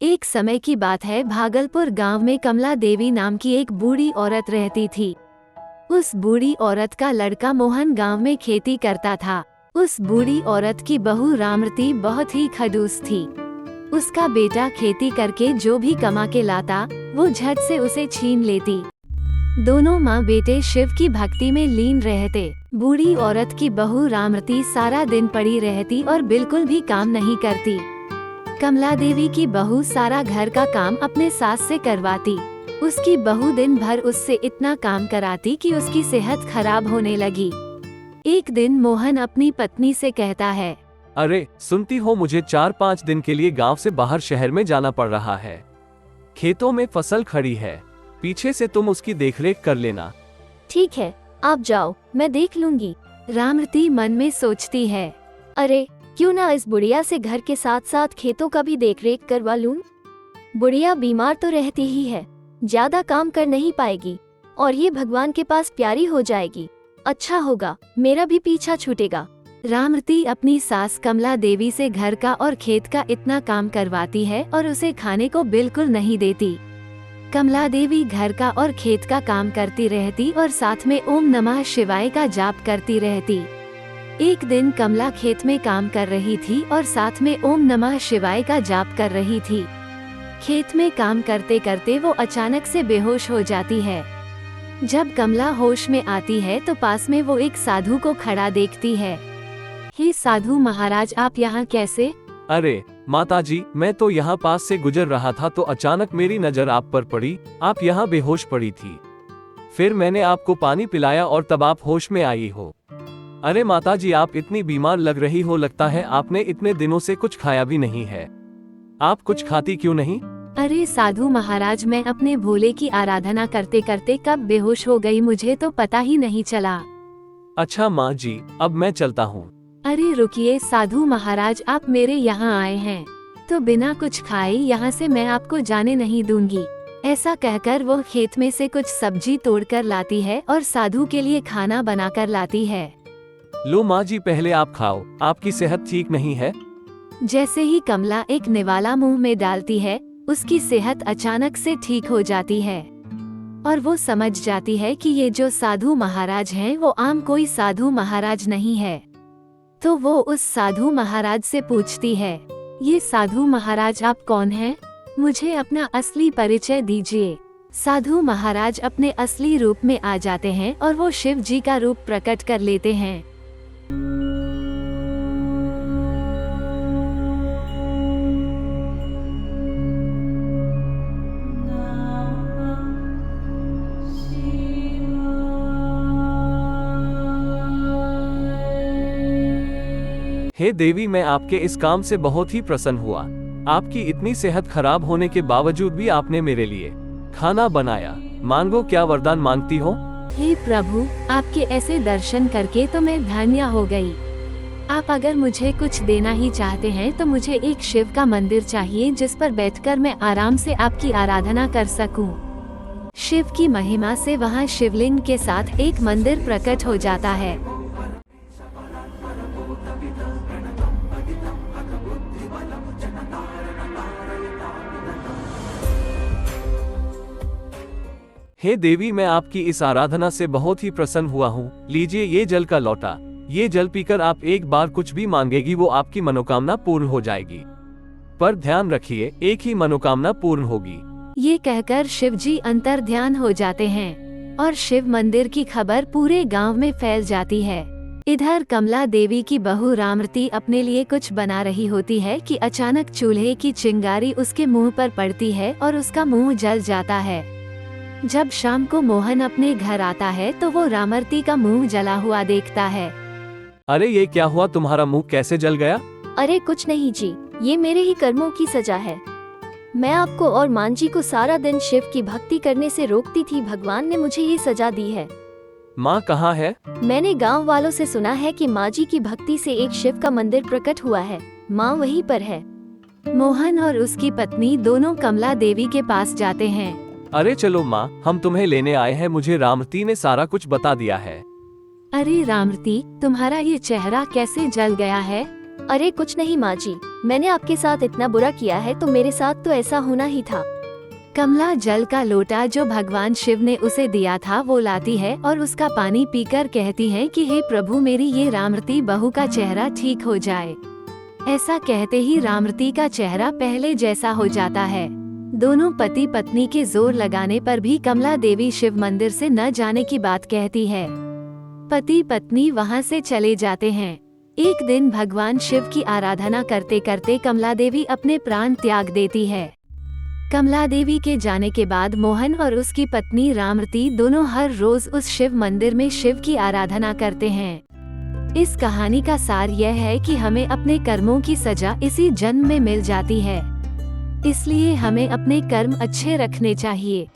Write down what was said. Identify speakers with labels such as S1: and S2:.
S1: एक समय की बात है, भागलपुर गांव में कमला देवी नाम की एक बूढ़ी औरत रहती थी। उस बूढ़ी औरत का लड़का मोहन गांव में खेती करता था। उस बूढ़ी औरत की बहू रामरती बहुत ही खड़ूस थी। उसका बेटा खेती करके जो भी कमा के लाता, वो झट से उसे छीन लेती। दोनों माँ बेटे शिव की भक्ति में लीन रहते। बूढ़ी औरत की बहू रामरती सारा दिन पड़ी रहती और बिल्कुल भी काम नहीं करती। कमला देवी की बहू सारा घर का काम अपने सास से करवाती। उसकी बहू दिन भर उससे इतना काम कराती कि उसकी सेहत खराब होने लगी। एक दिन मोहन अपनी पत्नी से कहता है,
S2: अरे सुनती हो, मुझे 4-5 दिन के लिए गांव से बाहर शहर में जाना पड़ रहा है। खेतों में फसल खड़ी है, पीछे से तुम उसकी देखरेख कर लेना।
S3: ठीक है, आप जाओ, मैं देख लूंगी।
S1: रामरती मन में सोचती है,
S3: अरे क्यों ना इस बुढ़िया से घर के साथ साथ खेतों का भी देखरेख करवा लूं। बुढ़िया बीमार तो रहती ही है, ज्यादा काम कर नहीं पाएगी और ये भगवान के पास प्यारी हो जाएगी। अच्छा होगा, मेरा भी पीछा छूटेगा।
S1: रामरती अपनी सास कमला देवी से घर का और खेत का इतना काम करवाती है और उसे खाने को बिल्कुल नहीं देती। कमला देवी घर का और खेत का काम करती रहती और साथ में ओम नमः शिवाय का जाप करती रहती। एक दिन कमला खेत में काम कर रही थी और साथ में ओम नमः शिवाय का जाप कर रही थी। खेत में काम करते करते वो अचानक से बेहोश हो जाती है। जब कमला होश में आती है तो पास में वो एक साधु को खड़ा देखती है। हे साधु महाराज, आप यहाँ कैसे?
S2: अरे माताजी, मैं तो यहाँ पास से गुजर रहा था तो अचानक मेरी नजर आप पर पड़ी। आप यहाँ बेहोश पड़ी थी, फिर मैंने आपको पानी पिलाया और तब आप होश में आई हो। अरे माताजी, आप इतनी बीमार लग रही हो, लगता है आपने इतने दिनों से कुछ खाया भी नहीं है। आप कुछ खाती क्यों नहीं?
S1: अरे साधु महाराज, मैं अपने भोले की आराधना करते करते कब बेहोश हो गई, मुझे तो पता ही नहीं चला।
S2: अच्छा माँ जी, अब मैं चलता हूँ।
S1: अरे रुकिए साधु महाराज, आप मेरे यहाँ आए हैं तो बिना कुछ खाए यहाँ से मैं आपको जाने नहीं दूंगी। ऐसा कहकर वो खेत में से कुछ सब्जी तोड़कर लाती है और साधु के लिए खाना बनाकर लाती है।
S2: लो माँ जी, पहले आप खाओ, आपकी सेहत ठीक नहीं है।
S1: जैसे ही कमला एक निवाला मुंह में डालती है, उसकी सेहत अचानक से ठीक हो जाती है और वो समझ जाती है कि ये जो साधु महाराज हैं वो आम कोई साधु महाराज नहीं है। तो वो उस साधु महाराज से पूछती है, ये साधु महाराज आप कौन हैं? मुझे अपना असली परिचय दीजिए। साधु महाराज अपने असली रूप में आ जाते हैं और वो शिव जी का रूप प्रकट कर लेते हैं।
S2: हे देवी, मैं आपके इस काम से बहुत ही प्रसन्न हुआ। आपकी इतनी सेहत खराब होने के बावजूद भी आपने मेरे लिए खाना बनाया। मांगो, क्या वरदान मांगती हो?
S1: हे प्रभु, आपके ऐसे दर्शन करके तो मैं धन्य हो गई। आप अगर मुझे कुछ देना ही चाहते हैं तो मुझे एक शिव का मंदिर चाहिए जिस पर बैठकर मैं आराम से आपकी आराधना कर सकूं। शिव की महिमा से वहां शिवलिंग के साथ एक मंदिर प्रकट हो जाता है।
S2: हे देवी, मैं आपकी इस आराधना से बहुत ही प्रसन्न हुआ हूँ। लीजिए ये जल का लोटा, ये जल पीकर आप एक बार कुछ भी मांगेगी वो आपकी मनोकामना पूर्ण हो जाएगी। पर ध्यान रखिए, एक ही मनोकामना पूर्ण होगी।
S1: ये कहकर शिव जी अंतर ध्यान हो जाते हैं और शिव मंदिर की खबर पूरे गांव में फैल जाती है। इधर कमला देवी की बहू रामरती अपने लिए कुछ बना रही होती है कि अचानक चूल्हे की चिंगारी उसके मुंह पर पड़ती है और उसका मुंह जल जाता है। जब शाम को मोहन अपने घर आता है तो वो रामरती का मुंह जला हुआ देखता है।
S2: अरे ये क्या हुआ, तुम्हारा मुंह कैसे जल गया?
S3: अरे कुछ नहीं जी, ये मेरे ही कर्मों की सजा है। मैं आपको और मान जी को सारा दिन शिव की भक्ति करने से रोकती थी, भगवान ने मुझे ये सजा दी है।
S2: माँ कहाँ है?
S3: मैंने गांव वालों से सुना है कि माँ जी की भक्ति से एक शिव का मंदिर प्रकट हुआ है, माँ वहीं पर है।
S1: मोहन और उसकी पत्नी दोनों कमला देवी के पास जाते हैं।
S2: अरे चलो माँ, हम तुम्हें लेने आए हैं, मुझे रामरती ने सारा कुछ बता दिया है।
S1: अरे रामरती, तुम्हारा ये चेहरा कैसे जल गया है?
S3: अरे कुछ नहीं माँ जी, मैंने आपके साथ इतना बुरा किया है तो मेरे साथ तो ऐसा होना ही था।
S1: कमला जल का लोटा जो भगवान शिव ने उसे दिया था वो लाती है और उसका पानी पीकर कहती है कि हे प्रभु, मेरी ये रामरती बहू का चेहरा ठीक हो जाए। ऐसा कहते ही रामरती का चेहरा पहले जैसा हो जाता है। दोनों पति पत्नी के जोर लगाने पर भी कमला देवी शिव मंदिर से न जाने की बात कहती है। पति पत्नी वहां से चले जाते हैं। एक दिन भगवान शिव की आराधना करते करते कमला देवी अपने प्राण त्याग देती है। कमला देवी के जाने के बाद मोहन और उसकी पत्नी रामरती दोनों हर रोज उस शिव मंदिर में शिव की आराधना करते हैं। इस कहानी का सार यह है कि हमें अपने कर्मों की सजा इसी जन्म में मिल जाती है, इसलिए हमें अपने कर्म अच्छे रखने चाहिए।